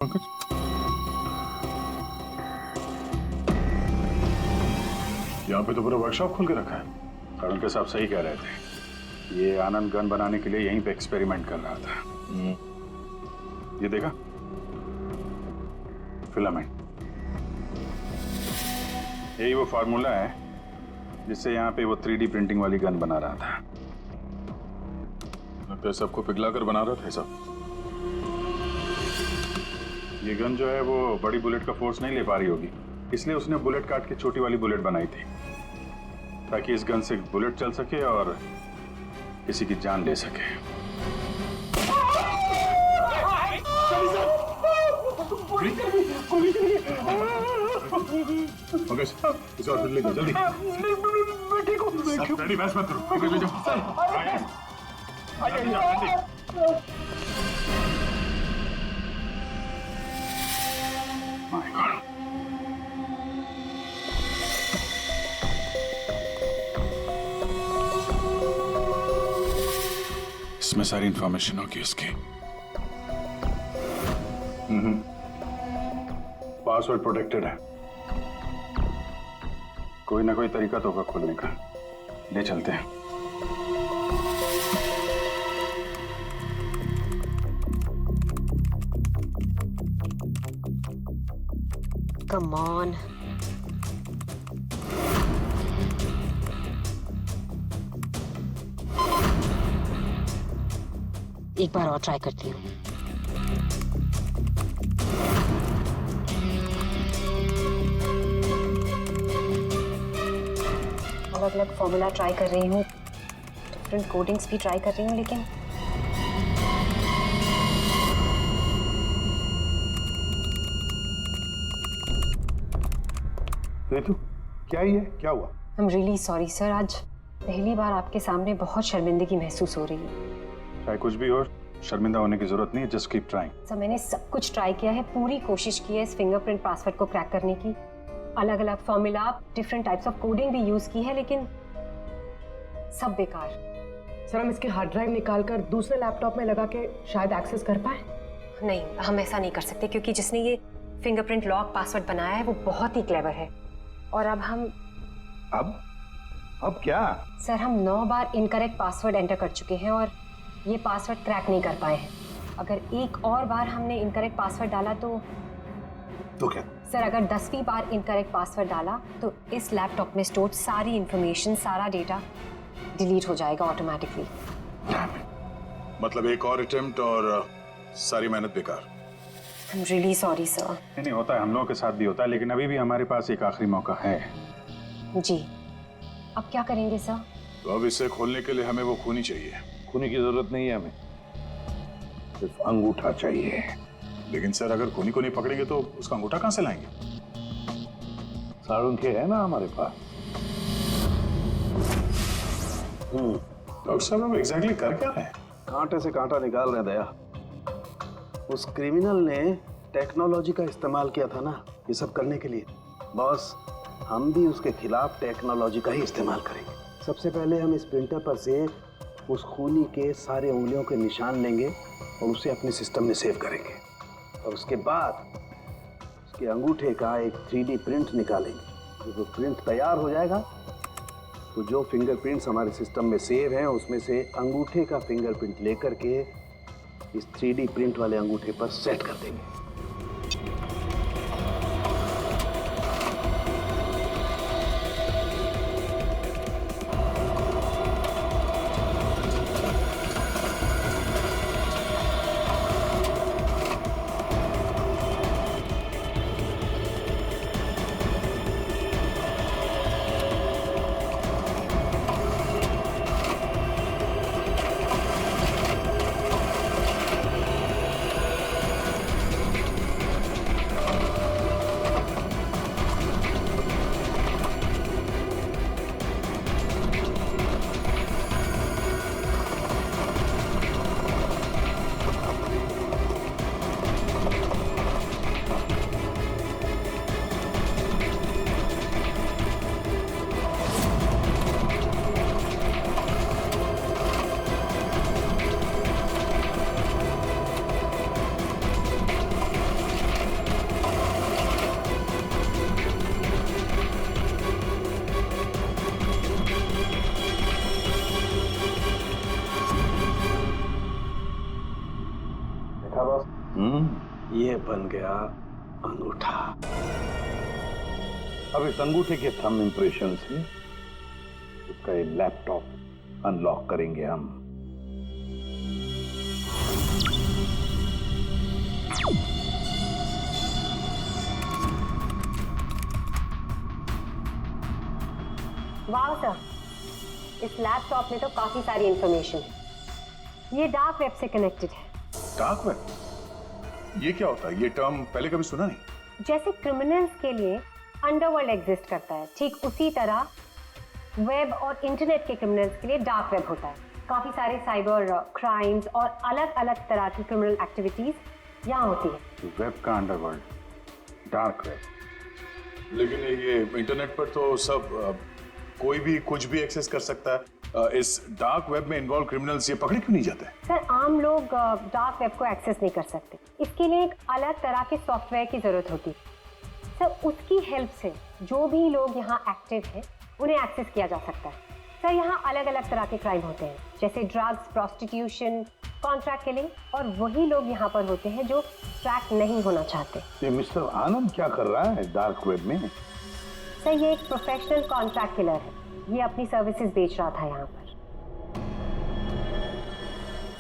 पंकज, यहाँ पे तो पूरा वर्कशॉप खोल के रखा है। और उनके साहब सही कह रहे थे, ये आनंद गन बनाने के लिए यहीं पे एक्सपेरिमेंट कर रहा था। ये देखा, फिलामेंट, यही वो फार्मूला है जिससे यहाँ पे वो 3D प्रिंटिंग वाली गन बना रहा था। लगता है सबको पिघला कर बना रहा था सब। ये गन जो है वो बड़ी बुलेट का फोर्स नहीं ले पा रही होगी, इसलिए उसने बुलेट काट के छोटी वाली बुलेट बनाई थी, ताकि इस गन से बुलेट चल सके और किसी की जान ले सके। इसे हॉस्पिटल ले जाओ जल्दी। रेडी, बहस मत करो, ले जाओ। My God. इसमें सारी इंफॉर्मेशन होगी उसकी। पासवर्ड प्रोटेक्टेड है, कोई ना कोई तरीका तो होगा खोलने का। ले चलते हैं। Come on. एक बार और ट्राई करती हूँ। अलग अलग फॉर्मूला ट्राई कर रही हूँ, डिफरेंट कोडिंग्स भी ट्राई कर रही हूँ, लेकिन रितु, क्या ही है, क्या हुआ? I am really sorry sir, आज पहली बार आपके सामने बहुत शर्मिंदगी महसूस हो रही है। चाहे कुछ भी हो, शर्मिंदा होने की जरूरत नहीं है, जस्ट कीप ट्राइंग। सर मैंने सब कुछ ट्राई किया है, पूरी कोशिश की है इस फिंगरप्रिंट पासवर्ड को क्रैक करने की। अलग अलग formula, different types of coding भी यूज की है, लेकिन सब बेकार। सर हम इसके हार्ड ड्राइव निकाल कर दूसरे लैपटॉप में लगा के शायद एक्सेस कर पाए। नहीं, हम ऐसा नहीं कर सकते, क्योंकि जिसने ये फिंगरप्रिंट लॉक पासवर्ड बनाया है वो बहुत ही क्लेवर है। और अब हम अब क्या? सर हम 9 बार इनकरेक्ट पासवर्ड एंटर कर चुके हैं और ये पासवर्ड क्रैक नहीं कर पाए हैं। अगर एक और बार हमने इनकरेक्ट पासवर्ड डाला तो क्या? सर अगर 10वीं बार इनकरेक्ट पासवर्ड डाला तो इस लैपटॉप में स्टोर्ड सारी इंफॉर्मेशन, सारा डेटा डिलीट हो जाएगा ऑटोमेटिकली। मतलब एक और अटेम्प्ट और सारी मेहनत बेकार। I am really sorry sir. नहीं होता है, हम लोगों के साथ भी होता है, लेकिन अभी भी हमारे पास एक आखिरी मौका है। जी, अब क्या करेंगे सर? तो अब इसे खोलने के लिए हमें वो खूनी चाहिए। खूनी की जरूरत नहीं है हमें, सिर्फ अंगूठा चाहिए। लेकिन सर अगर खूनी को नहीं पकड़ेंगे तो उसका अंगूठा कहां से लाएंगे? साड़ुंखे है ना हमारे पास। डॉक्टर साहब, हम एग्जैक्टली कर क्या रहे हैं? कांटे से कांटा निकाल रहे दया। उस क्रिमिनल ने टेक्नोलॉजी का इस्तेमाल किया था ना ये सब करने के लिए। बॉस, हम भी उसके खिलाफ टेक्नोलॉजी का ही इस्तेमाल करेंगे। सबसे पहले हम इस प्रिंटर पर से उस खूनी के सारे उंगलियों के निशान लेंगे और उसे अपने सिस्टम में सेव करेंगे, और उसके बाद उसके अंगूठे का एक 3D प्रिंट निकालेंगे। जब वो प्रिंट तैयार हो जाएगा तो जो फिंगरप्रिंट्स हमारे सिस्टम में सेव हैं उसमें से अंगूठे का फिंगरप्रिंट लेकर के इस 3D प्रिंट वाले अंगूठे पर सेट कर देंगे। ये बन गया अंगूठा। अब इस अंगूठे के थंब इंप्रेशन से उसका ये लैपटॉप अनलॉक करेंगे हम। वाह सर, इस लैपटॉप में तो काफी सारी इंफॉर्मेशन है। ये डार्क वेब से कनेक्टेड है। डार्क वेब, ये क्या होता है? ये टर्म पहले कभी सुना नहीं। जैसे क्रिमिनल्स के लिए अंडरवर्ल्ड एग्जिस्ट करता है, ठीक उसी तरह वेब और इंटरनेट के क्रिमिनल्स के लिए डार्क वेब होता है। काफी सारे साइबर क्राइम्स और अलग अलग तरह की क्रिमिनल एक्टिविटीज यहाँ होती है। वेब का अंडरवर्ल्ड, डार्क वेब। लेकिन ये इंटरनेट पर तो सब कोई भी कुछ भी एक्सेस कर सकता है। इस डार्क वेब में इन्वॉल्व क्रिमिनल्स ये पकड़े क्यों नहीं जाते? सर, आम लोग डार्क वेब को एक्सेस नहीं कर सकते। इसके लिए एक अलग तरह के सॉफ्टवेयर की जरूरत होती है। सर, उसकी हेल्प से जो भी लोग यहाँ एक्टिव हैं उन्हें एक्सेस किया जा सकता है। सर, यहाँ अलग अलग तरह के क्राइम होते हैं, जैसे ड्रग्स, प्रोस्टिट्यूशन, कॉन्ट्रैक्ट किलिंग, और वही लोग यहाँ पर होते हैं जो ट्रैक नहीं होना चाहते। ये मिस्टर आनंद क्या कर रहा है डार्क वेब में? सर, ये एक प्रोफेशनल कॉन्ट्रैक्ट किलर है। ये अपनी सर्विसेज बेच रहा था यहाँ पर।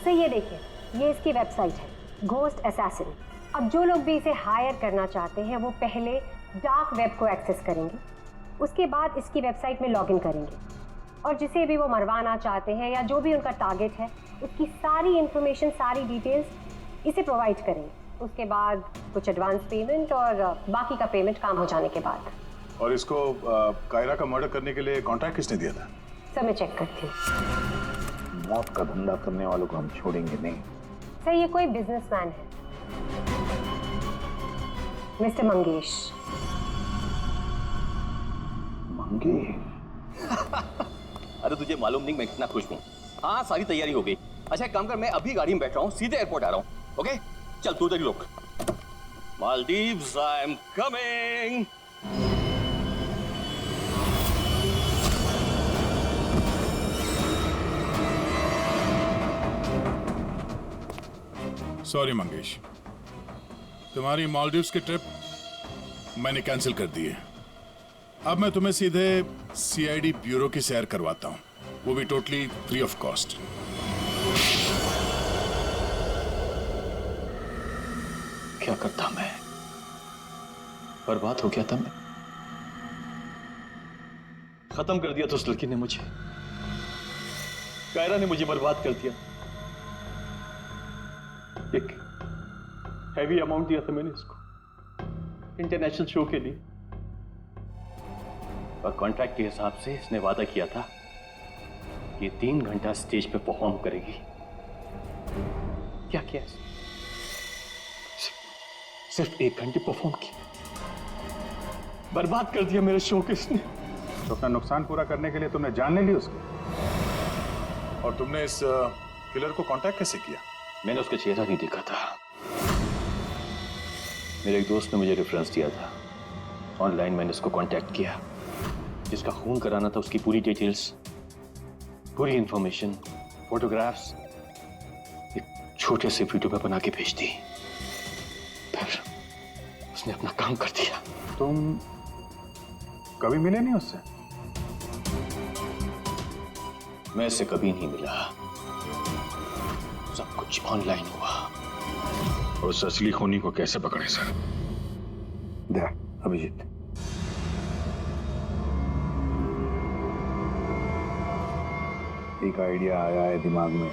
सर, ये देखिए, ये इसकी वेबसाइट है, घोस्ट असैसिन। अब जो लोग भी इसे हायर करना चाहते हैं वो पहले डार्क वेब को एक्सेस करेंगे, उसके बाद इसकी वेबसाइट में लॉगिन करेंगे, और जिसे भी वो मरवाना चाहते हैं या जो भी उनका टारगेट है उसकी सारी इंफॉर्मेशन, सारी डिटेल्स इसे प्रोवाइड करेंगे। उसके बाद कुछ एडवांस पेमेंट और बाकी का पेमेंट काम हो जाने के बाद। और इसको कायरा का मर्डर करने के लिए कॉन्ट्रैक्ट किसने दिया था? सर, मैं चेक करती हूँ। मौत का धंधा करने वालों को हम छोड़ेंगे नहीं। सर, ये कोई बिजनेसमैन है, मिस्टर मंगेश। मंगे? अरे तुझे मालूम नहीं मैं कितना खुश हूँ। हाँ, सारी तैयारी हो गई। अच्छा एक काम कर, मैं अभी गाड़ी में बैठ रहा हूँ, सीधे एयरपोर्ट आ रहा हूँ। ओके चल, तू इधर रुक। Maldives, I am coming. Sorry Mangesh, तुम्हारी मालदीव्स की ट्रिप मैंने कैंसिल कर दी है। अब मैं तुम्हें सीधे सीआईडी ब्यूरो की सैर करवाता हूँ, वो भी टोटली फ्री ऑफ कॉस्ट। क्या करता मैं? बर्बाद हो गया था मैं। खत्म कर दिया तो उस लड़की ने मुझे, कायरा ने मुझे बर्बाद कर दिया। एक हैवी अमाउंट दिया था मैंने इसको इंटरनेशनल शो के लिए, और कॉन्ट्रैक्ट के हिसाब से इसने वादा किया था कि 3 घंटा स्टेज पे परफॉर्म करेगी। क्या किया? सिर्फ 1 घंटे परफॉर्म किया, बर्बाद कर दिया मेरे शो के इसने। तो अपना नुकसान पूरा करने के लिए तुमने जान ले ली उसको, और तुमने इस किलर को कांटेक्ट कैसे किया? मैंने उसका चेहरा नहीं देखा था, मेरे एक दोस्त ने मुझे रेफरेंस दिया था। ऑनलाइन मैंने उसको कांटेक्ट किया। जिसका खून कराना था उसकी पूरी डिटेल्स, पूरी इंफॉर्मेशन, फोटोग्राफ्स एक छोटे से वीडियो में बना के भेज दी। फिर उसने अपना काम कर दिया। तुम कभी मिले नहीं उससे? मैं इससे कभी नहीं मिला, सब कुछ ऑनलाइन हुआ। उस असली खूनी को कैसे पकड़े सर? दे अभिजीत, एक आइडिया आया है दिमाग में।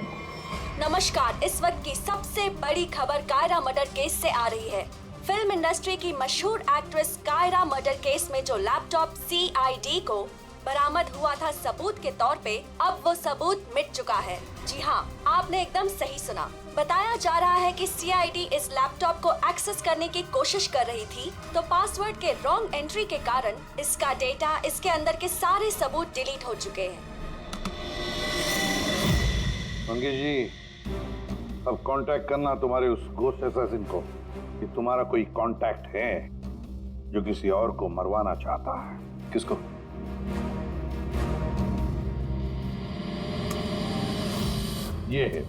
नमस्कार, इस वक्त की सबसे बड़ी खबर कायरा मर्डर केस से आ रही है। फिल्म इंडस्ट्री की मशहूर एक्ट्रेस कायरा मर्डर केस में जो लैपटॉप CID को बरामद हुआ था सबूत के तौर पे, अब वो सबूत मिट चुका है। जी हाँ, आपने एकदम सही सुना। बताया जा रहा है कि CID इस लैपटॉप को एक्सेस करने की कोशिश कर रही थी, तो पासवर्ड के रॉन्ग एंट्री के कारण इसका डेटा, इसके अंदर के सारे सबूत डिलीट हो चुके हैं। मंगेश जी, अब कांटेक्ट करना तुम्हारे उस घोस्ट असैसिन को कि तुम्हारा कोई कांटेक्ट है जो किसी और को मरवाना चाहता है। किसको? ये है।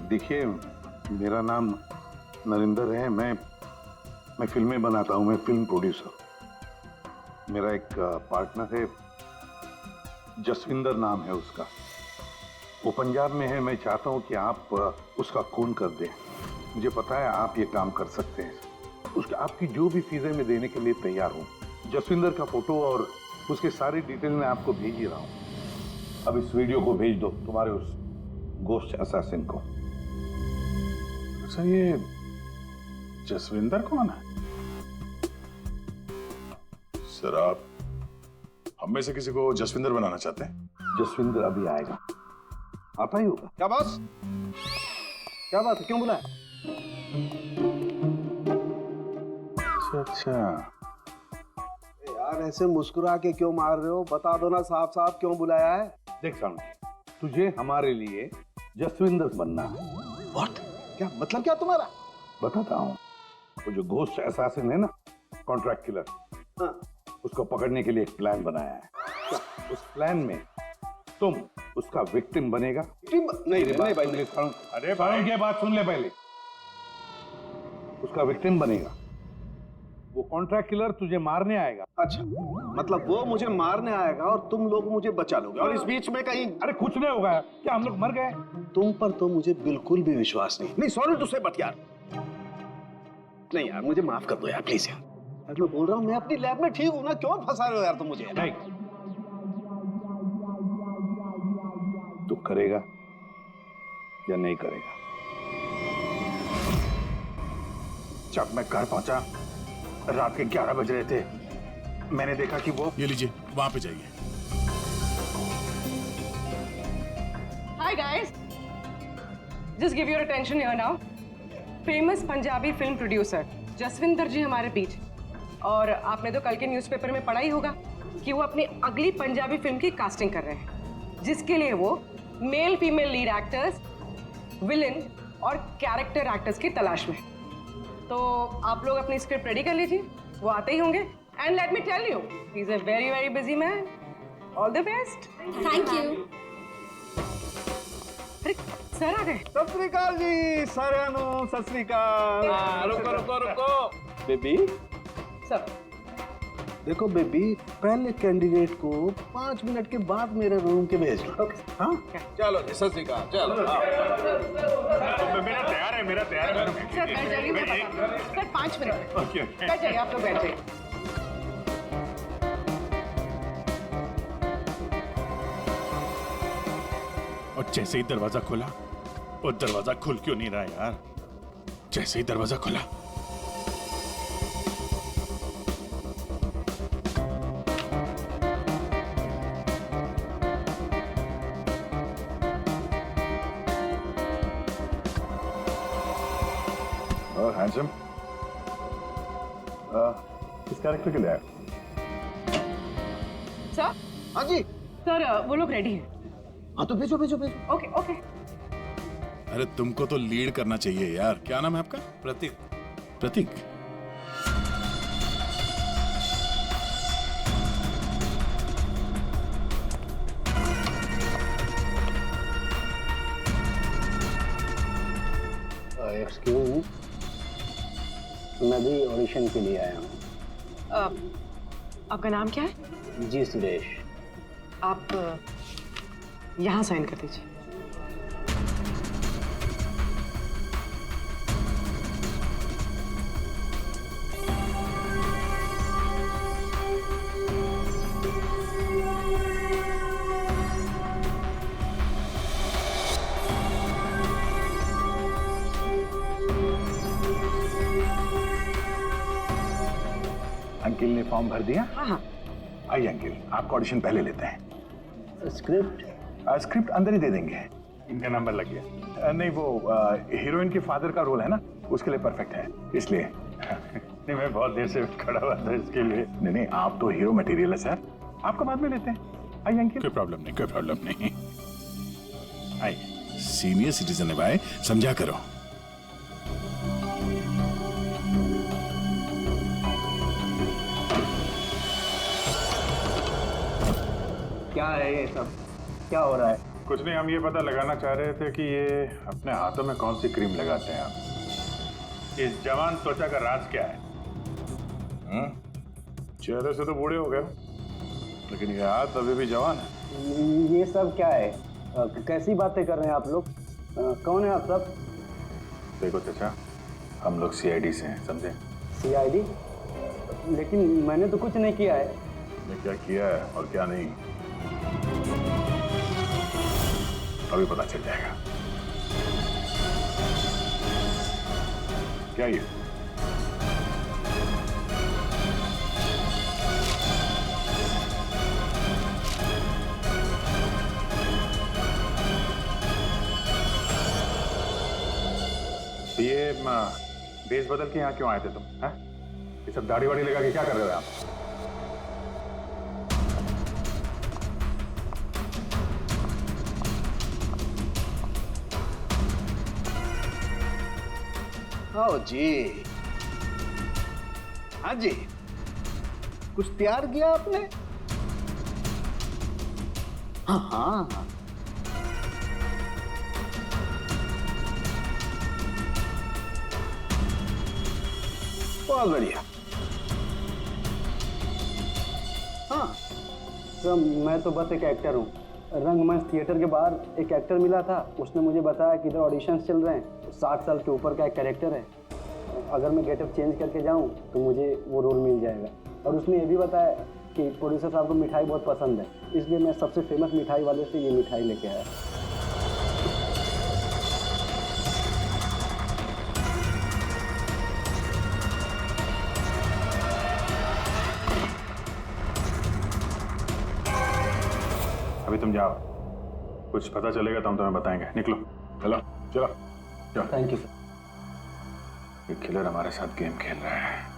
देखिए, मेरा नाम नरिंदर है, मैं फिल्में बनाता हूँ, मैं फिल्म प्रोड्यूसर। मेरा एक पार्टनर है, जसविंदर नाम है उसका। वो पंजाब में है। मैं चाहता हूँ कि आप उसका खून कर दें। मुझे पता है आप ये काम कर सकते हैं। उसके आपकी जो भी फीसें मैं देने के लिए तैयार हूँ। जसविंदर का फोटो और उसके सारी डिटेल मैं आपको भेज ही रहा हूँ। अब इस वीडियो को भेज दो तुम्हारे उस गोस्ट असैसिन को। सर ये जसविंदर कौन है? सर आप हम में से किसी को जसविंदर बनाना चाहते हैं? जसविंदर अभी आएगा, आता ही होगा। क्या बॉस, क्या बात है, क्यों बुलाया? अच्छा यार ऐसे मुस्कुरा के क्यों मार रहे हो? बता दो ना साफ साफ क्यों बुलाया है। देख सामने, तुझे हमारे लिए जसविंदर बनना है। व्हाट? क्या मतलब क्या तुम्हारा? बताता हूँ। वो जो घोस्ट असैसिन है ना, कॉन्ट्रैक्ट किलर, हाँ। उसको पकड़ने के लिए एक प्लान बनाया है। उस प्लान में तुम उसका विक्टिम बनेगा। नहीं भाई, अरे भाई ये बात सुन ले पहले। उसका विक्टिम बनेगा। वो कॉन्ट्रैक्ट किलर तुझे मारने आएगा। अच्छा, मतलब वो मुझे मारने आएगा और तुम लोग मुझे बचा लोगे, और इस बीच में कहीं अरे कुछ नहीं होगा। क्या हम लोग मर गए? तुम पर तो मुझे बिल्कुल भी विश्वास नहीं। सॉरी टू से, बट यार नहीं यार, मुझे माफ कर दो यार, प्लीज यार। मैं बोल रहा हूँ मैं अपनी लैब में ठीक हूँ ना, क्यों फंसा रहे हो यार तुम मुझे? नहीं, तू करेगा या नहीं करेगा? जब मैं घर पहुंचा रात के 11 बज रहे थे, मैंने देखा कि वो ये लीजिए, वहां पे जाइए। Hi guys, just give your attention here now. Famous Punjabi film producer Jaswinder ji हमारे बीच। और आपने तो कल के न्यूज़पेपर में पढ़ा ही होगा कि वो अपनी अगली पंजाबी फिल्म की कास्टिंग कर रहे हैं, जिसके लिए वो male female lead actors, villain और कैरेक्टर एक्टर्स की तलाश में। तो आप लोग अपनी स्क्रिप्ट रेडी कर लीजिए, वो आते ही होंगे। And let me tell you, he is a very very busy man. All the best. Thank you. अरे सर आ गए। सत श्री अकाल जी, साਰਿਆਂ ਨੂੰ सत श्री अकाल। रुको बेबी। सर देखो बेबी, पहले कैंडिडेट को 5 मिनट के बाद मेरे रूम के भेज दो। हाँ चलो जी, सत श्री अकाल। चलो मेरा तैयार है, मेरा तैयार है। सर बैठ जाइए, मैं बताती हूँ। सर 5 मिनट बैठ जाइए, आप लोग बैठ जाइए। और जैसे ही दरवाजा खोला, और दरवाजा खुल क्यों नहीं रहा यार? जैसे ही दरवाजा खुला, और हैंडसम किस कैरेक्टर के लिए आया? सर हाँ जी, सर वो लोग रेडी हैं। हाँ तो भेजो भेजो भेजो। Okay okay. अरे तुमको तो लीड करना चाहिए यार। क्या नाम है आपका? प्रतीक। प्रतीक। एक्सक्यूज मी, मैं भी ऑडिशन के लिए आया हूँ। आपका नाम क्या है? जी सुरेश। आप यहाँ साइन कर दीजिए। अंकिल ने फॉर्म भर दिया? हाँ हाँ। आइए अंकिल, आपका ऑडिशन पहले लेते हैं। स्क्रिप्ट स्क्रिप्ट अंदर ही दे देंगे। इनका नंबर लग गया। नहीं वो हीरोइन के फादर का रोल है ना, उसके लिए परफेक्ट है, इसलिए नहीं मैं बहुत देर से खड़ा हुआ था इसके लिए। नहीं नहीं, आप तो हीरो मटेरियल है सर, आपका बाद में लेते हैं। आइए अंकिल। कोई प्रॉब्लम नहीं, कोई प्रॉब्लम नहीं। आइए, सीनियर सिटीजन है भाई, समझा करो। क्या है ये सब, क्या हो रहा है? कुछ नहीं, हम ये पता लगाना चाह रहे थे कि ये अपने हाथों में कौन सी क्रीम लगाते हैं आप। इस जवान त्वचा का राज क्या है? चेहरे से तो बूढ़े हो गए, लेकिन ये हाथ अभी भी जवान है। ये सब क्या है? कैसी बातें कर रहे हैं आप लोग? कौन है आप सब? देखो चाचा, हम लोग सीआईडी से हैं, समझे? सीआईडी? लेकिन मैंने तो कुछ नहीं किया है। ने क्या किया है और क्या नहीं, अभी पता चल जाएगा। क्या ये? ये बेस बदल के यहाँ क्यों आए थे तुम? हैं? ये सब दाढ़ी वाड़ी लगा के क्या कर रहे थे आप? आओ जी। हाँ जी, कुछ तैयार किया आपने? हाँ हाँ, बहुत बढ़िया। हाँ सर, मैं तो बस एक एक्टर हूँ। रंगमंच थिएटर के बाहर एक एक्टर मिला था, उसने मुझे बताया कि इधर ऑडिशंस चल रहे हैं, तो 60 साल के ऊपर का एक कैरेक्टर है, अगर मैं गेटअप चेंज करके जाऊँ तो मुझे वो रोल मिल जाएगा। और उसने ये भी बताया कि प्रोड्यूसर साहब को मिठाई बहुत पसंद है, इसलिए मैं सबसे फेमस मिठाई वाले से ये मिठाई लेके आया। अभी तुम जाओ, कुछ पता चलेगा तो हम तुम्हें बताएंगे। निकलो, चलो चलो चलो। Thank you sir. ये किलर हमारे साथ गेम खेल रहा है।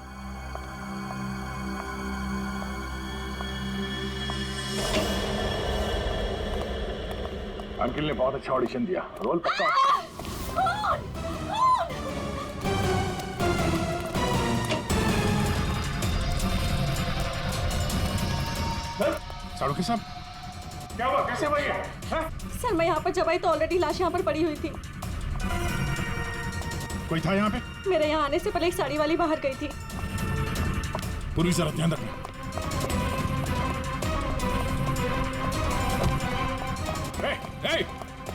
अंकिल ने बहुत अच्छा ऑडिशन दिया, रोल पक्का। साड़ू के साहब, क्या हुआ? कैसे हुआ ये? सर मैं यहाँ पर जब आई तो ऑलरेडी लाश यहाँ पर पड़ी हुई थी। कोई था यहाँ पे? मेरे यहाँ आने से पहले एक साड़ी वाली बाहर गई थी। पूरी जरा ध्यान रखना।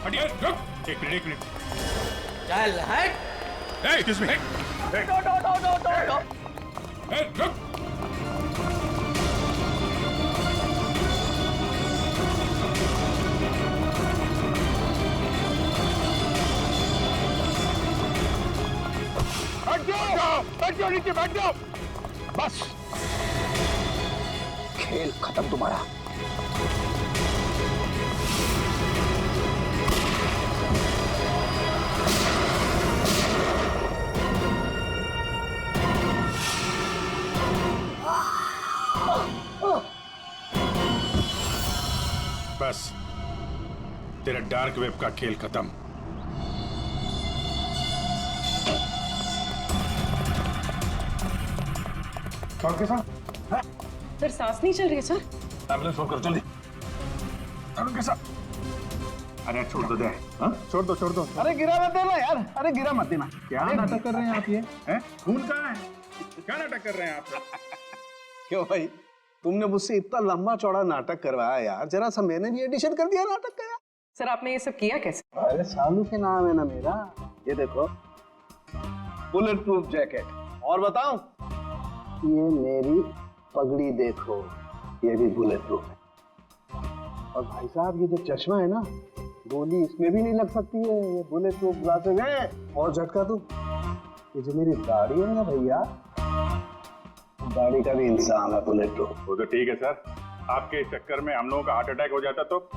हटिए, रुक। एक मिनट। चल हट। Excuse me. रुक। बैठ जाओ नीचे, बैठ जाओ। बस, खेल खत्म तुम्हारा। बस, तेरा डार्क वेब का खेल खत्म। सर सांस नहीं चल रही है सर। एम्बुलेंस फोन करो जल्दी। अरे छोड़ दो दे, हाँ? छोड़ दो। अरे गिरा मत देना यार, अरे गिरा मत देना। क्या नाटक कर रहे हैं आप? ये हैं? खून कहाँ है? क्या नाटक कर रहे हैं आप? क्यों भाई, तुमने मुझसे इतना लंबा चौड़ा नाटक करवाया यार, जरा सा मैंने भी एडिशन कर दिया नाटक का यार। सर आपने ये सब किया कैसे? अरे सालू के नाम है ना मेरा। ये देखो, बुलेट प्रूफ जैकेट। और बताऊं, ये मेरी पगड़ी देखो, ये भी बुलेट प्रूफ है। और भाई साहब ये जो चश्मा है ना, गोली इसमें भी नहीं लग सकती है, ये बुलेट प्रूफ ग्लासेस है। और झटका दूं, ये जो मेरी दाढ़ी है ना भैया, दाढ़ी का भी इंसान है बुलेट प्रूफ। वो तो ठीक है सर, आपके चक्कर में हम लोगों का हार्ट अटैक हो जाता तो?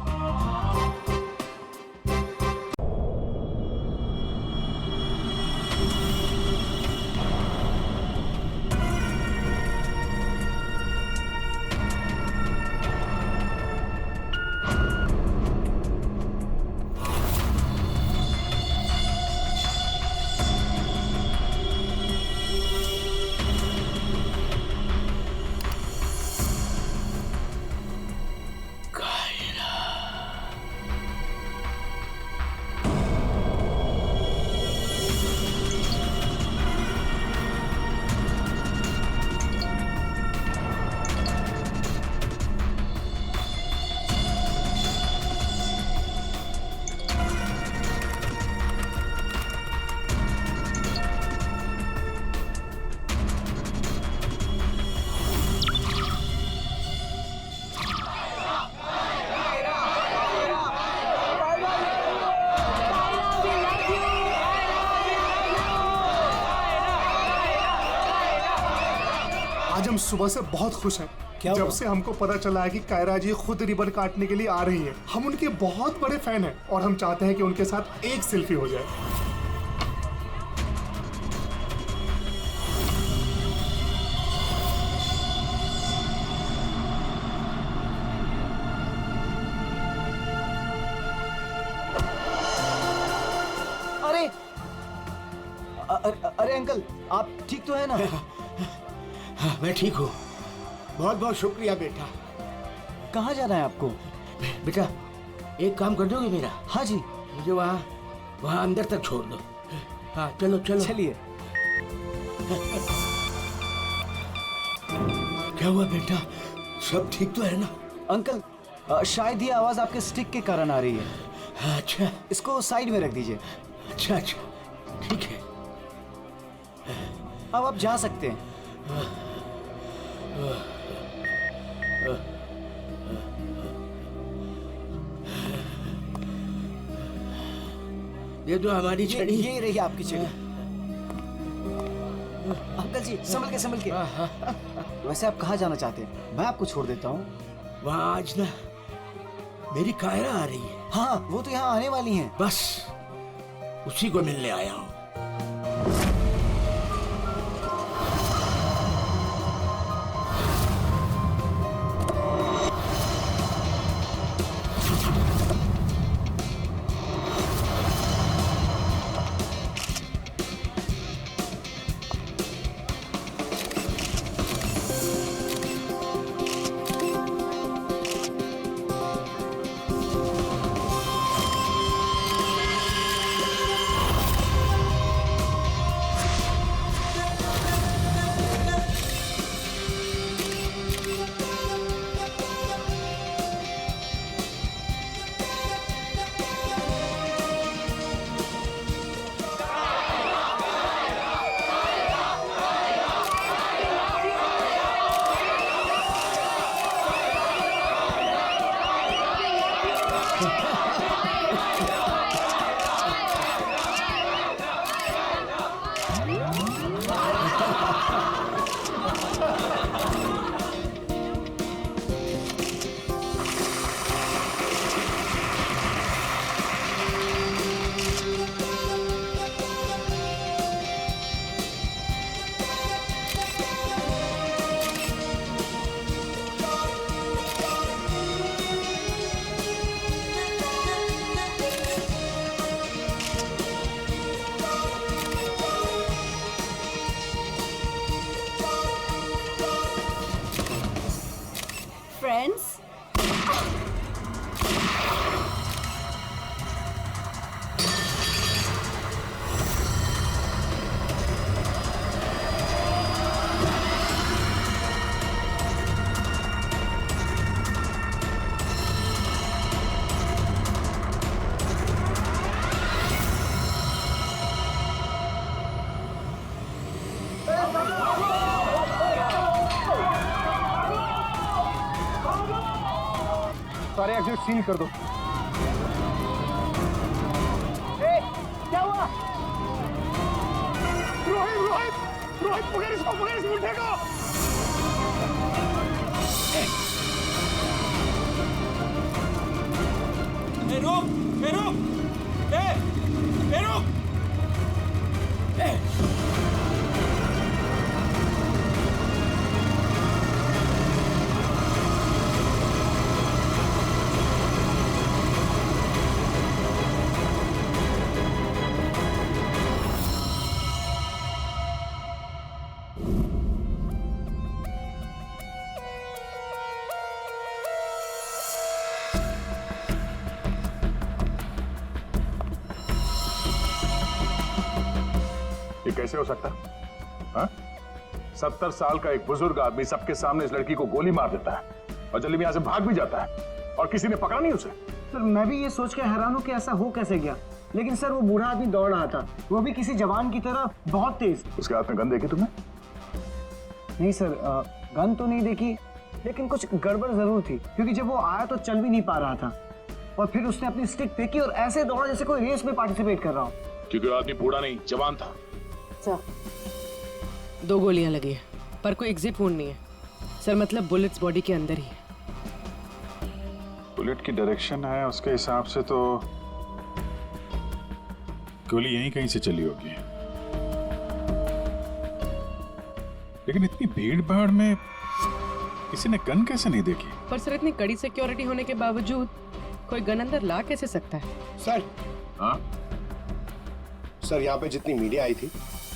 आज हम सुबह से बहुत खुश हैं। जब से हमको पता चला है कि कायरा जी खुद रिबन काटने के लिए आ रही हैं। हम उनके बहुत बड़े फैन हैं और हम चाहते हैं कि उनके साथ एक सेल्फी हो जाए। अरे अंकल, आप ठीक तो है ना? हाँ, मैं ठीक हूँ। बहुत बहुत शुक्रिया बेटा। कहाँ जाना है आपको? बेटा एक काम कर दोगे मेरा? हाँ जी। मुझे वहाँ अंदर तक छोड़ दो। हाँ चलो चलो। चलिए। क्या हुआ बेटा, सब ठीक तो है ना? अंकल, शायद ये आवाज आपके स्टिक के कारण आ रही है। अच्छा, इसको साइड में रख दीजिए। अच्छा अच्छा, ठीक है। अब आप जा सकते हैं। ये तो हमारी छड़ी। ये रही आपकी छड़ी। अंकल जी संभल के। वैसे आप कहाँ जाना चाहते हैं? मैं आपको छोड़ देता हूँ। वहाँ आज ना मेरी कायरा आ रही है। हाँ, वो तो यहाँ आने वाली हैं। बस उसी को मिलने आया हूँ। Friends, सारे एग्जिट सील कर दो। क्या हुआ? रोहित पकड़ इसको उठेगा। ये कैसे हो सकता? हाँ? 70 साल का एक बुजुर्ग आदमी सबके सामने इस लड़की को गोली मार देता है और जल्दी में यहां से भाग भी जाता है और किसी ने पकड़ा नहीं उसे। सर, मैं भी ये सोच के हैरान हूँ कि ऐसा हो कैसे गया। लेकिन सर, वो बूढ़ा आदमी दौड़ रहा था, वो भी किसी जवान की तरह बहुत तेज। उसके हाथ में गन देखी तुमने? नहीं सर, गन तो नहीं देखी, लेकिन कुछ गड़बड़ जरूर थी, क्योंकि जब वो आया तो चल भी नहीं पा रहा था और फिर उसने अपनी स्टिक फेंकी और ऐसे दौड़ा जैसे कोई रेस में पार्टिसिपेट कर रहा हो। क्योंकि वो आदमी बूढ़ा नहीं, जवान था। सर, 2 गोलियां लगी है। पर कोई एग्जिट वुंड नहीं है सर, मतलब बुलेट्स बॉडी के अंदर ही है। बुलेट की डायरेक्शन है उसके हिसाब से तो गोली यहीं कहीं से चली होगी, लेकिन इतनी भीड़ भाड़ में किसी ने गन कैसे नहीं देखी? पर सर इतनी कड़ी सिक्योरिटी होने के बावजूद कोई गन अंदर ला कैसे सकता है? सर, हाँ सर यहाँ पे जितनी मीडिया आई थी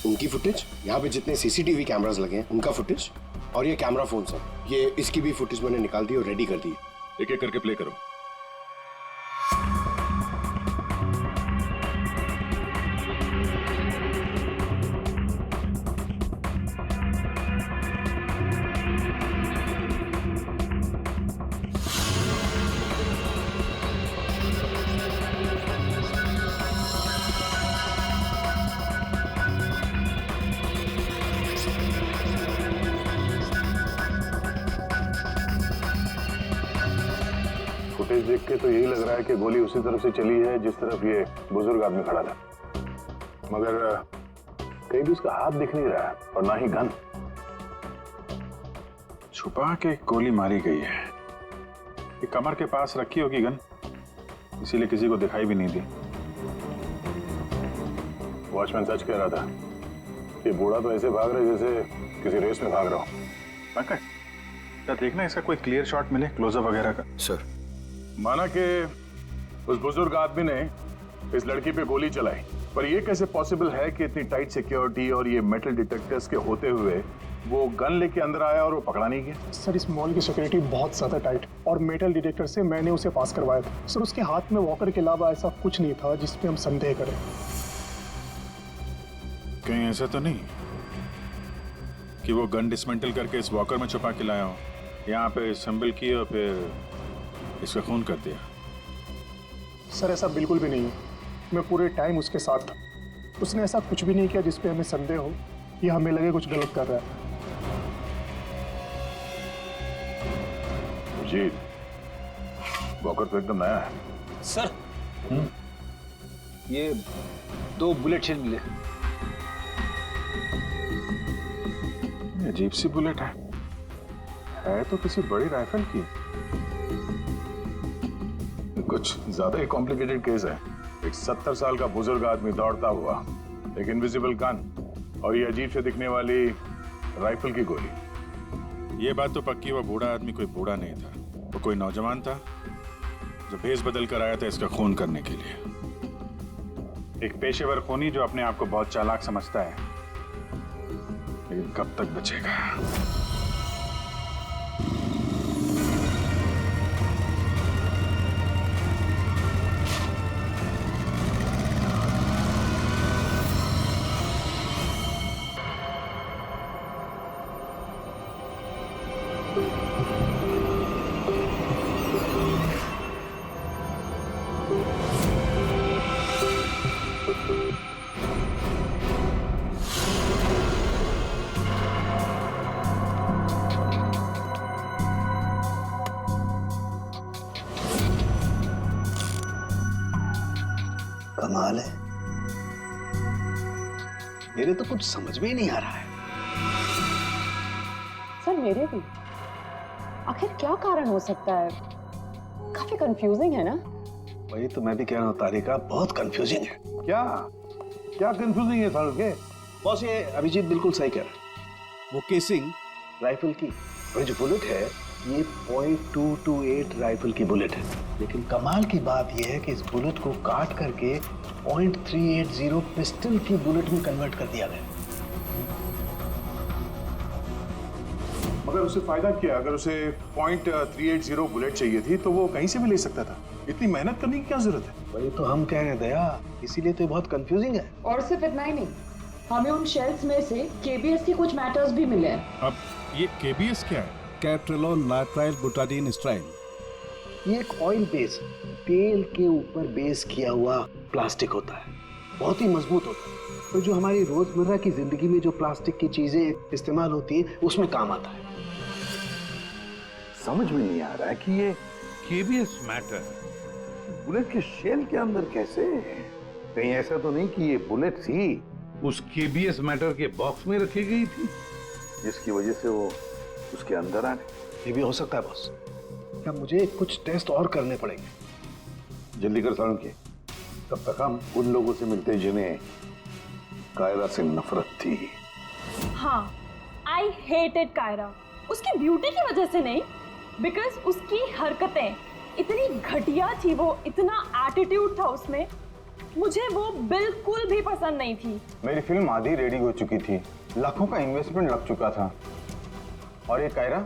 उनकी फुटेज, यहाँ पे जितने सीसीटीवी कैमरास लगे हैं उनका फुटेज, और ये कैमरा फोन सर, ये इसकी भी फुटेज मैंने निकाल दी और रेडी कर दी। एक एक करके प्ले करो। फुटेज देख के तो यही लग रहा है कि गोली उसी तरफ से चली है जिस तरफ ये बुजुर्ग आदमी खड़ा था, मगर कहीं भी उसका हाथ दिख नहीं रहा है और ना ही गन। छुपा के गोली मारी गई है, ये कमर के पास रखी होगी गन, इसीलिए किसी को दिखाई भी नहीं दी। वॉचमैन सच कह रहा था, ये बूढ़ा तो ऐसे भाग रहा है जैसे किसी रेस में भाग रहा हो। पंकज, क्या देखना इसका कोई क्लियर शॉट मिले, क्लोजअप वगैरह का? सर, माना कि उस बुजुर्ग आदमी ने इस लड़की पे गोली चलाई, पर यह कैसे पॉसिबल है कि इतनी टाइट सिक्योरिटी और ये मेटल डिटेक्टर्स के होते हुए वो गन लेके अंदर आया और वो पकड़ा नहीं गया? सर इस मॉल की सिक्योरिटी बहुत ज्यादा टाइट और मेटल डिटेक्टर से मैंने उसे पास करवाया था सर। उसके हाथ में वॉकर के अलावा ऐसा कुछ नहीं था जिसपे हम संदेह करें। कहीं ऐसा तो नहीं कि वो गन डिसमेंटल करके इस वॉकर में छुपा के लाया हो, यहाँ पे असेंबल की और फिर इसका खून कर दिया? सर ऐसा बिल्कुल भी नहीं है, मैं पूरे टाइम उसके साथ था। उसने ऐसा कुछ भी नहीं किया जिसपे हमें संदेह हो या हमें लगे कुछ गलत कर रहा है। जी, वॉकर तो एकदम नया है। सर ये 2 बुलेट शेल मिले। अजीब सी बुलेट है तो किसी बड़ी राइफल की। कुछ ज्यादा ही कॉम्प्लिकेटेड केस है। एक 70 साल का बुजुर्ग आदमी दौड़ता हुआ, एक इनविजिबल गन और ये अजीब से दिखने वाली राइफल की गोली। ये बात तो पक्की, वो बूढ़ा आदमी कोई बूढ़ा नहीं था, वो कोई नौजवान था जो भेष बदल कर आया था इसका खून करने के लिए। एक पेशेवर खूनी जो अपने आप को बहुत चालाक समझता है, लेकिन कब तक बचेगा? कमाल है, मेरे तो कुछ समझ में ही नहीं आ रहा है। सर मेरे भी, आखिर क्या कारण हो सकता है? काफी कंफ्यूजिंग है ना? वही तो मैं भी कह रहा हूँ तारिका, बहुत कंफ्यूजिंग है। क्या क्या कंफ्यूजिंग है साल के? बॉस ये अभिजीत बिल्कुल सही कह रहा है। वो केसिंग राइफल की और जो बुलेट है ये .228 राइफल की बुलेट है, लेकिन कमाल की बात यह है कि इस बुलेट को काट करके .380 पिस्टल की बुलेट में कन्वर्ट कर दिया गया। मगर उसे फायदा क्या? अगर उसे .380 बुलेट चाहिए थी तो वो कहीं से भी ले सकता था। इतनी मेहनत करने की क्या जरूरत है? वही तो हम कह रहे हैं दया, इसीलिए तो बहुत कंफ्यूजिंग है। और सिर्फ इतना ही नहीं, हमें उन शेल्स में से केबीएस के कुछ मैटर्स भी मिले हैं। अब ये केबीएस क्या है? कैप्ट्रेलोन नाइट्राइल बुटाडीन स्ट्राइन। ये एक ऑयल बेस, तेल के ऊपर बेस किया हुआ प्लास्टिक होता है, बहुत ही मजबूत होता है, तो जो हमारी रोजमर्रा की जिंदगी में जो प्लास्टिक की चीजें इस्तेमाल होती हैं उसमें काम आता है। समझ में नहीं आ रहा है कि ये केबीएस मैटर बुलेट के शेल के अंदर कैसे? कहीं ऐसा तो नहीं कि ये बुलेट ही उस केबीएस मैटर के बॉक्स में रखी गई थी? जिसकी वजह से वो उसके अंदर आ गए। ये भी हो सकता है बॉस। क्या मुझे कुछ टेस्ट और करने पड़ेंगे? जल्दी कर सालुंकी, तब तक हम उन लोगों से मिलते जिन्हें कायरा से नफरत थी। हाँ, आई हेटेड कायरा। उसकी ब्यूटी की वजह से नहीं, बिकॉज उसकी हरकतें इतनी घटिया थी, वो इतना एटीट्यूड था उसमें, मुझे वो बिल्कुल भी पसंद नहीं थी। मेरी फिल्म आधी रेडी हो चुकी थी, लाखों का इन्वेस्टमेंट लग चुका था, और ये कायरा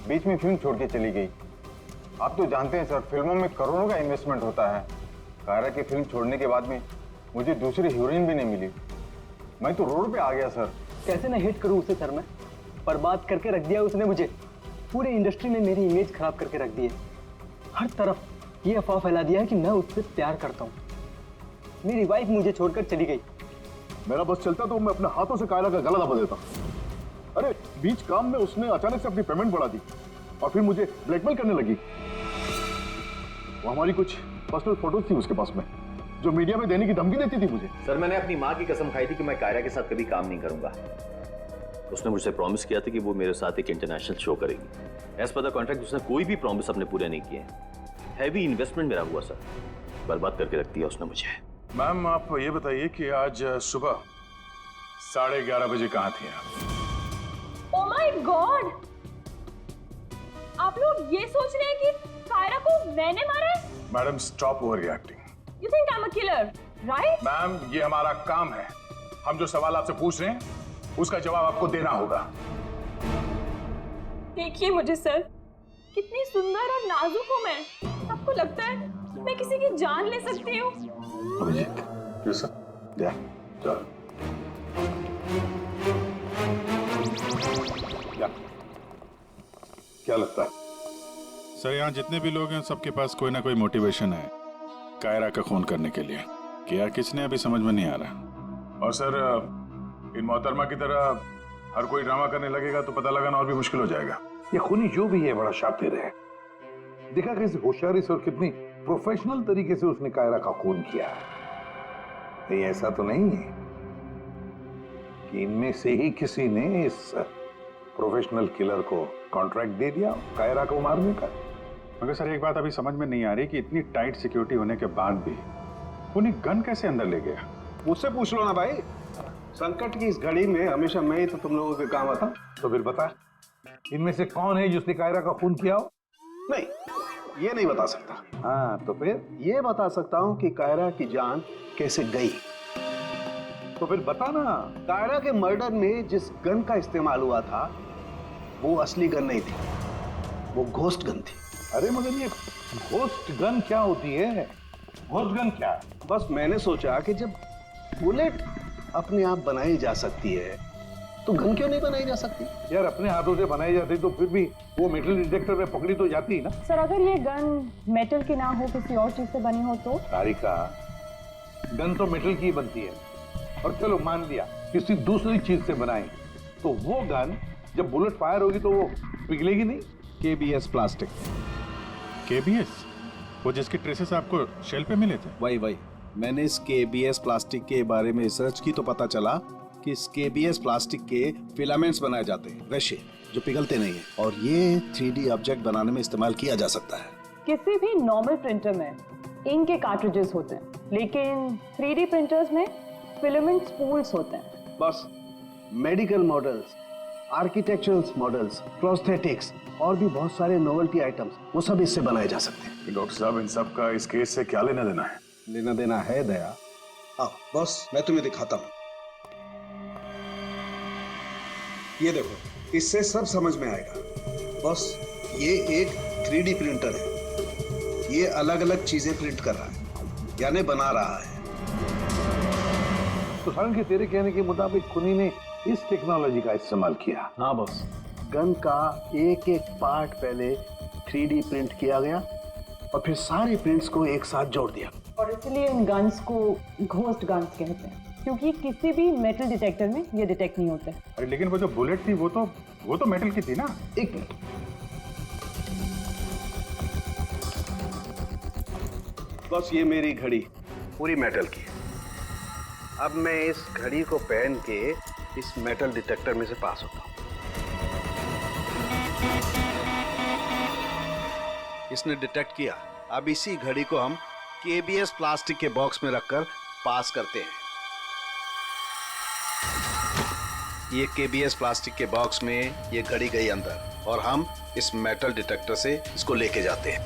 बीच में फिल्म छोड़ के चली गई। आप तो जानते हैं सर, फिल्मों में करोड़ों का इन्वेस्टमेंट होता है। कायरा की फिल्म छोड़ने के बाद में मुझे दूसरी हीरोइन भी नहीं मिली। मैं तो रोड पे आ गया सर। कैसे ना हिट करूं उसे सर मैं? बर्बाद करके रख दिया उसने मुझे। पूरे इंडस्ट्री में मेरी इमेज खराब करके रख दी है। हर तरफ ये अफवाह फैला दिया है कि मैं उससे प्यार करता हूँ। मेरी वाइफ मुझे छोड़कर चली गई। मेरा बस चलता तो मैं अपने हाथों से कायरा का गला दबा देता। अरे बीच काम में उसने अचानक से अपनी पेमेंट बढ़ा दी और फिर मुझे ब्लैकमेल करने लगी। वो हमारी कुछ पर्सनल फोटोज थी उसके पास में, जो मीडिया में देने की धमकी देती थी मुझे। सर, मैंने अपनी माँ की कसम खाई थी कि मैं कायरा के साथ कभी काम नहीं करूंगा। उसने मुझसे प्रॉमिस किया था कि वो मेरे साथ एक इंटरनेशनल शो करेगी। एज पर द कॉन्ट्रैक्ट उसने कोई भी प्रॉमिस अपने पूरे नहीं किए। हैवी इन्वेस्टमेंट मेरा हुआ सर, बर्बाद करके रख दिया उसने मुझे। मैम, आप ये बताइए कि आज सुबह 11:30 बजे कहाँ थे आप? Oh my God! आप लोग ये सोच रहे हैं कि कायरा को मैंने मारा है? Madam, stop over reacting. You think I'm a killer, right? Ma'am, ये हमारा काम है। हम जो सवाल आपसे पूछ रहे हैं उसका जवाब आपको देना होगा। देखिए मुझे सर, कितनी सुंदर और नाजुक हूँ मैं। आपको लगता है मैं किसी की जान ले सकती हूँ? अभिजीत, जा, चल। क्या लगता है? सर, यहाँ जितने भी लोग हैं सबके पास कोई ना कोई मोटिवेशन है कायरा का खून करने के लिए। क्या किसने अभी समझ में नहीं आ रहा। और सर, इन मोहतरमा की तरह हर कोई ड्रामा करने लगेगा तो पता लगाना और भी मुश्किल हो जाएगा। ये खूनी जो भी है बड़ा शातिर है। देखा कैसे होशियारी से और कितनी प्रोफेशनल तरीके से उसने कायरा का खून किया। कहीं ऐसा तो नहीं है कि इनमें से ही किसी ने इस प्रोफेशनल किलर को कॉन्ट्रैक्ट दे दिया कायरा को मारने का? मगर सर, एक बात अभी समझ में नहीं आ रही कि इतनी टाइट सिक्योरिटी होने के बाद भी उन्हें गन कैसे अंदर ले गया। मुझसे पूछ लो ना भाई। संकट की इस घड़ी में हमेशा मैं ही तो तुम लोगों के काम आता। तो फिर बता, इनमें से कौन है जिसने कायरा का खून किया हो? नहीं, ये नहीं बता सकता। हाँ, तो फिर ये बता सकता हूँ कि कायरा की जान कैसे गई। तो फिर बता ना। कायरा के मर्डर में जिस गन का इस्तेमाल हुआ था वो असली गन नहीं थी, वो घोस्ट गन थी। अरे मगर ये घोस्ट गन क्या होती है? घोस्ट गन क्या? बस मैंने सोचा कि जब बुलेट अपने आप बनाई जा सकती है तो गन क्यों नहीं बनाई जा सकती? यार, अपने हाथों से बनाई जाती तो फिर भी वो मेटल डिटेक्टर में पकड़ी तो जाती ना। सर, अगर ये गन मेटल की ना हो, किसी और चीज से बनी हो तो? तारिका, गन तो मेटल की बनती है। और चलो मान लिया किसी दूसरी चीज से बनाई, तो वो गन जब बुलेट फायर होगी तो वो पिघलेगी नहीं। KBS plastic. KBS? वो जिसके ट्रेसेस आपको शेल पे मिले थे? वही मैंने इस KBS प्लास्टिक के बारे में रिसर्च की तो पता चला कि इस KBS प्लास्टिक के फिलामेंट्स बनाए जाते हैं, वैसे जो पिघलते नहीं है, और ये 3D ऑब्जेक्ट बनाने में इस्तेमाल किया जा सकता है। किसी भी नॉर्मल प्रिंटर में इंक के कार्ट्रिजेस होते हैं, लेकिन 3D प्रिंटर्स में फिलामेंट स्पूल्स होते हैं। बस medical models, architectural models, prosthetics और भी बहुत सारे नोवेल्टी आइटम्स, वो सब इससे बनाए जा सकते हैं। डॉक्टर साहब, इन सब का इस केस से क्या लेना देना है? लेना देना है दया। आओ बॉस, मैं तुम्हें दिखाता हूँ। ये देखो, इससे सब समझ में आएगा। बॉस, ये एक 3D प्रिंटर है। ये अलग अलग चीजें प्रिंट कर रहा है, यानी बना रहा है। तो सारंग के तेरे कहने के मुताबिक खुनी ने इस टेक्नोलॉजी का इस्तेमाल किया? हाँ बॉस। गन का एक एक पार्ट पहले 3D प्रिंट किया गया और फिर सारे प्रिंट्स को एक साथ जोड़ दिया। और इसलिए इन गन्स को घोस्ट गन्स कहते हैं, क्योंकि किसी भी मेटल डिटेक्टर में ये डिटेक्ट नहीं होते। अरे लेकिन वो जो बुलेट थी वो तो मेटल की थी ना। एक मिनट, बस ये मेरी घड़ी पूरी मेटल की है। अब मैं इस घड़ी को पहन के इस मेटल डिटेक्टर में से पास होता हूँ। इसने डिटेक्ट किया। अब इसी घड़ी को हम केबीएस प्लास्टिक के बॉक्स में रखकर पास करते हैं। ये केबीएस प्लास्टिक के बॉक्स में ये घड़ी गई अंदर और हम इस मेटल डिटेक्टर से इसको लेके जाते हैं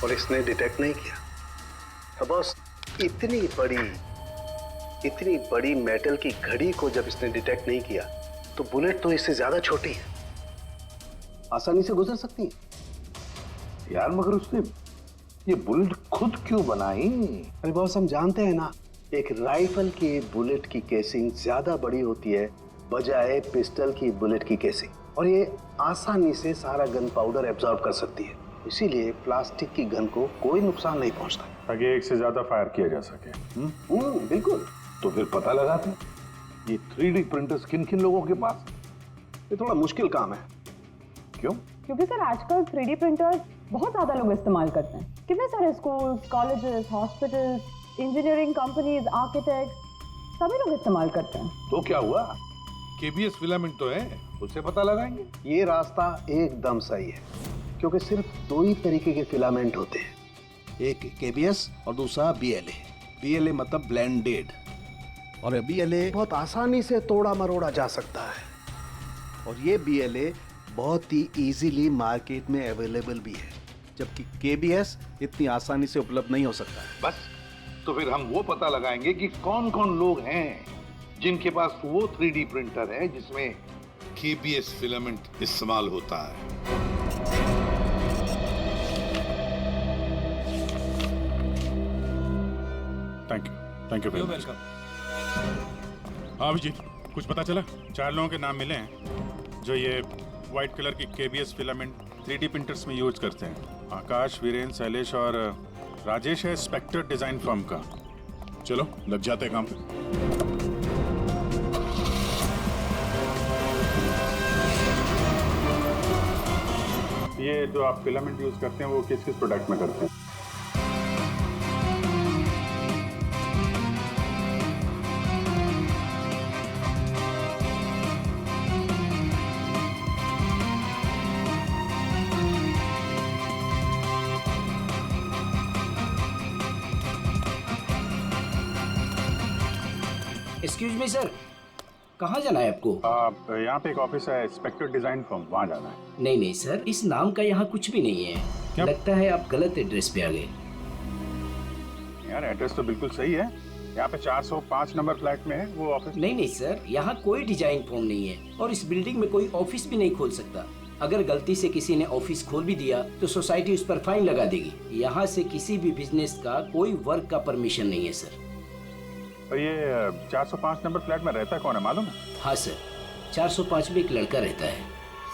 और इसने डिटेक्ट नहीं किया। तो बॉस, इतनी बड़ी मेटल की घड़ी को जब इसने डिटेक्ट नहीं किया तो बुलेट तो इससे ज्यादा छोटी है, आसानी से गुजर सकती है। यार मगर उसने ये बुलेट खुद क्यों बनाई? अरे बॉस, हम जानते हैं ना, एक राइफल की बुलेट की केसिंग ज्यादा बड़ी होती है बजाय पिस्टल की बुलेट की केसिंग, और ये आसानी से सारा गन पाउडर एब्जॉर्ब कर सकती है। इसीलिए प्लास्टिक की गन को कोई नुकसान नहीं पहुंचता, ताकि एक से ज्यादा फायर किया जा सके। बिल्कुल। तो फिर पता लगाते ये 3D प्रिंटर्स किन किन लोगों के पास? ये थोड़ा मुश्किल काम है। क्यों? क्योंकि सर आजकल 3D प्रिंटर्स बहुत ज्यादा लोग इस्तेमाल करते हैं। कितने सारे schools, colleges, hospitals, engineering companies, architects सभी लोग इस्तेमाल करते हैं। तो क्या हुआ? केबीएस फिलामेंट तो है, उससे पता लगाएंगे। ये रास्ता एकदम सही है, क्योंकि सिर्फ दो ही तरीके के फिलामेंट होते हैं, एक केबीएस और दूसरा बीएलए। बीएलए मतलब ब्लेंडेड, और बीएलए बहुत आसानी से तोड़ा मरोड़ा जा सकता है, और ये बीएलए बहुत ही इजीली मार्केट में अवेलेबल भी है, जबकि केबीएस इतनी आसानी से उपलब्ध नहीं हो सकता है। बस, तो फिर हम वो पता लगाएंगे कि कौन कौन लोग हैं जिनके पास वो 3D प्रिंटर है जिसमें केबीएस फिलामेंट इस्तेमाल होता है। Thank you welcome. हाँ अभिजीत, कुछ पता चला? 4 लोगों के नाम मिले हैं जो ये व्हाइट कलर की केबीएस फिलामेंट 3D प्रिंटर्स में यूज करते हैं। आकाश, वीरेन, शैलेश और राजेश है स्पेक्टर डिजाइन फर्म का। चलो लग जाते हैं काम पे। ये जो आप फिलामेंट यूज करते हैं वो किस किस प्रोडक्ट में करते हैं? एक्सक्यूज मी सर, कहाँ जाना है आपको? यहाँ पे एक ऑफिस है स्पेक्टर डिजाइन फर्म, वहाँ जाना है। नहीं सर, इस नाम का यहाँ कुछ भी नहीं है। क्या? लगता है आप गलत एड्रेस पे आ गए। यार एड्रेस तो बिल्कुल सही है, यहाँ पे 405 नंबर फ्लैट में है वो ऑफिस। नहीं सर, यहाँ कोई डिजाइन फॉर्म नहीं है और इस बिल्डिंग में कोई ऑफिस भी नहीं खोल सकता। अगर गलती से किसी ने ऑफिस खोल भी दिया तो सोसाइटी उस पर फाइन लगा देगी। यहाँ से किसी भी बिजनेस का कोई वर्क का परमिशन नहीं है सर। और ये 405 नंबर फ्लैट में रहता कौन है मालूम है? हाँ सर, 405 में एक लड़का रहता है,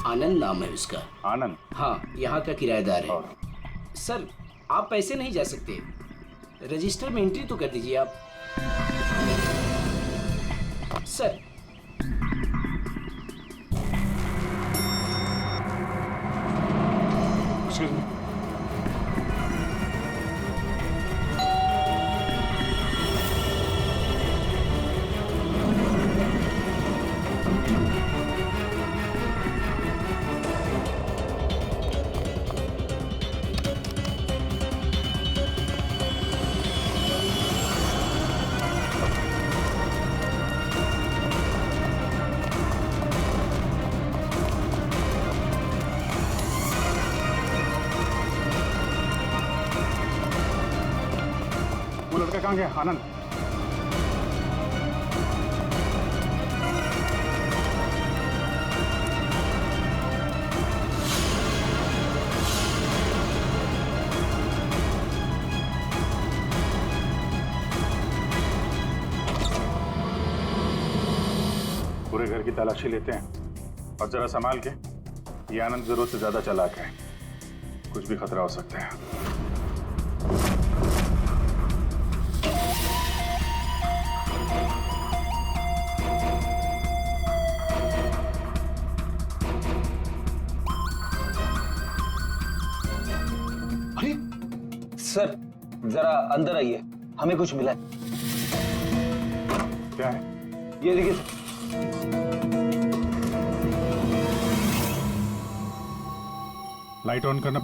आनंद नाम है उसका। आनंद? हाँ, यहाँ का किराएदार है। सर आप ऐसे नहीं जा सकते, रजिस्टर में एंट्री तो कर दीजिए आप। सर एक्सक्यूज मी, वो लड़का कहाँ गया? आनंद? पूरे घर की तलाशी लेते हैं और जरा संभाल के। ये आनंद जरूरत से ज्यादा चालाक है, कुछ भी खतरा हो सकता है। सर जरा अंदर आइए, हमें कुछ मिला है। क्या है? ये देखिए। लाइट ऑन करना